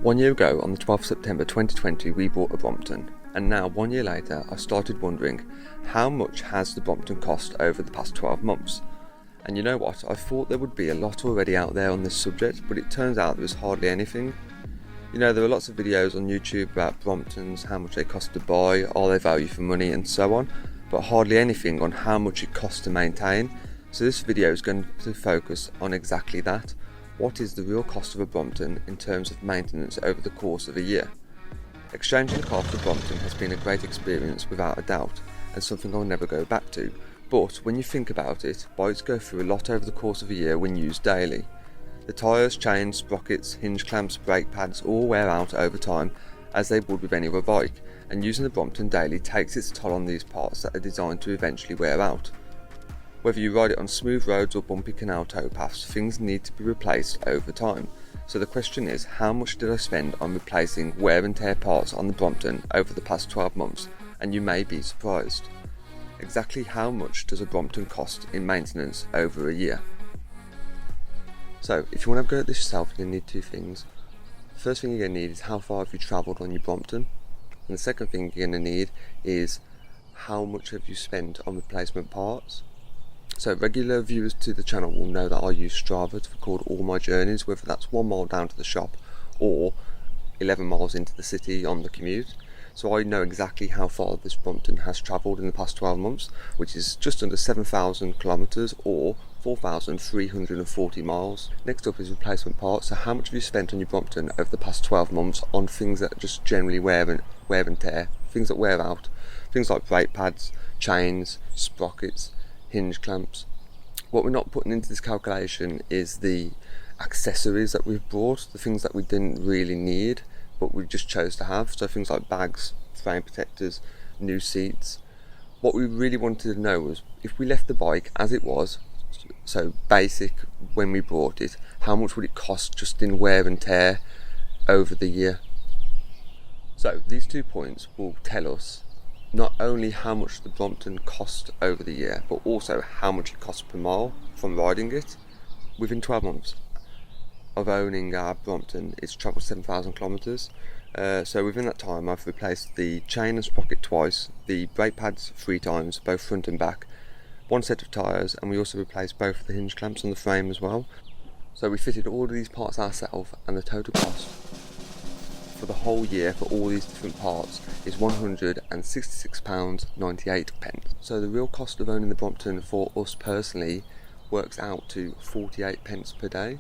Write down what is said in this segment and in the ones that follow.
1 year ago, on the 12th of September 2020, we bought a Brompton, and now 1 year later I started wondering, how much has the Brompton cost over the past 12 months? And you know what, I thought there would be a lot already out there on this subject, but it turns out there was hardly anything. You know, there are lots of videos on YouTube about Bromptons, how much they cost to buy, are they value for money and so on, but hardly anything on how much it costs to maintain. So this video is going to focus on exactly that. What is the real cost of a Brompton in terms of maintenance over the course of a year? Exchanging a car for a Brompton has been a great experience without a doubt, and something I'll never go back to. But when you think about it, bikes go through a lot over the course of a year when used daily. The tyres, chains, sprockets, hinge clamps, brake pads all wear out over time, as they would with any other bike, and using the Brompton daily takes its toll on these parts that are designed to eventually wear out. Whether you ride it on smooth roads or bumpy canal towpaths, things need to be replaced over time. So the question is, how much did I spend on replacing wear and tear parts on the Brompton over the past 12 months? And you may be surprised. Exactly how much does a Brompton cost in maintenance over a year? So if you want to have a go at this yourself, you're going to need two things. The first thing you're going to need is how far have you travelled on your Brompton, and the second thing you're going to need is how much have you spent on replacement parts. So regular viewers to the channel will know that I use Strava to record all my journeys, whether that's 1 mile down to the shop or 11 miles into the city on the commute. So I know exactly how far this Brompton has travelled in the past 12 months, which is just under 7,000 kilometres or 4,340 miles. Next up is replacement parts. So how much have you spent on your Brompton over the past 12 months on things that just generally wear and tear, things that wear out, things like brake pads, chains, sprockets, hinge clamps. What we're not putting into this calculation is the accessories that we've brought, the things that we didn't really need but we just chose to have, so things like bags, frame protectors, new seats. What we really wanted to know was, if we left the bike as it was, so basic when we bought it, how much would it cost just in wear and tear over the year? So these 2 points will tell us not only how much the Brompton cost over the year, but also how much it costs per mile from riding it. Within 12 months of owning our Brompton, it's travelled 7,000 kilometres. So within that time I've replaced the chain and sprocket twice, the brake pads 3 times, both front and back, 1 set of tyres, and we also replaced both of the hinge clamps on the frame as well. So we fitted all of these parts ourselves, and the total cost for the whole year for all these different parts is £166.98. So the real cost of owning the Brompton for us personally works out to 48 pence per day.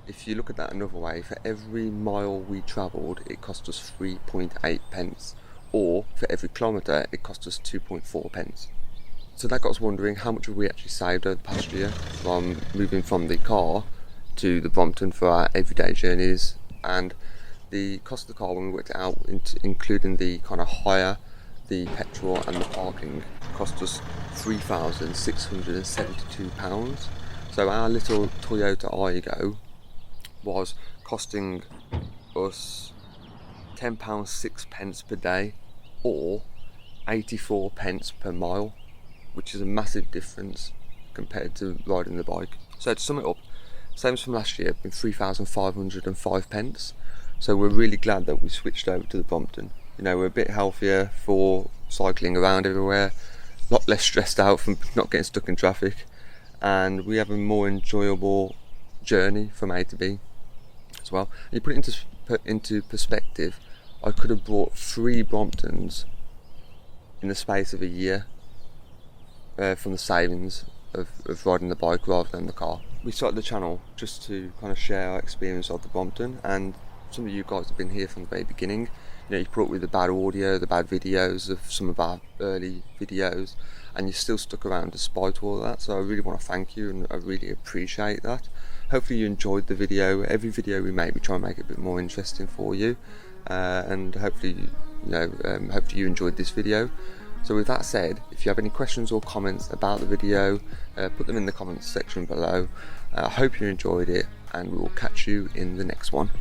If you look at that another way, for every mile we travelled it cost us 3.8 pence, or for every kilometre it cost us 2.4 pence. So that got us wondering, how much have we actually saved over the past year from moving from the car to the Brompton for our everyday journeys. And the cost of the car, when we worked it out, including the kind of hire, the petrol and the parking, cost us £3,672. So our little Toyota Aygo was costing us £10.06 per day, or 84 pence per mile, which is a massive difference compared to riding the bike. So to sum it up, same as from last year, been 3,505 pence. So we're really glad that we switched over to the Brompton. You know, we're a bit healthier for cycling around everywhere, a lot less stressed out from not getting stuck in traffic, and we have a more enjoyable journey from A to B as well. And you put it into perspective, I could have bought 3 Bromptons in the space of a year from the savings of riding the bike rather than the car. We started the channel just to kind of share our experience of the Brompton, and some of you guys have been here from the very beginning. You know, you put up with the bad audio, the bad videos of some of our early videos, and you're still stuck around despite all of that. So I really want to thank you, and I really appreciate that. Hopefully you enjoyed the video. Every video we make, we try and make it a bit more interesting for you, and hopefully you enjoyed this video. So with that said, if you have any questions or comments about the video, put them in the comments section below. I hope you enjoyed it, and we will catch you in the next one.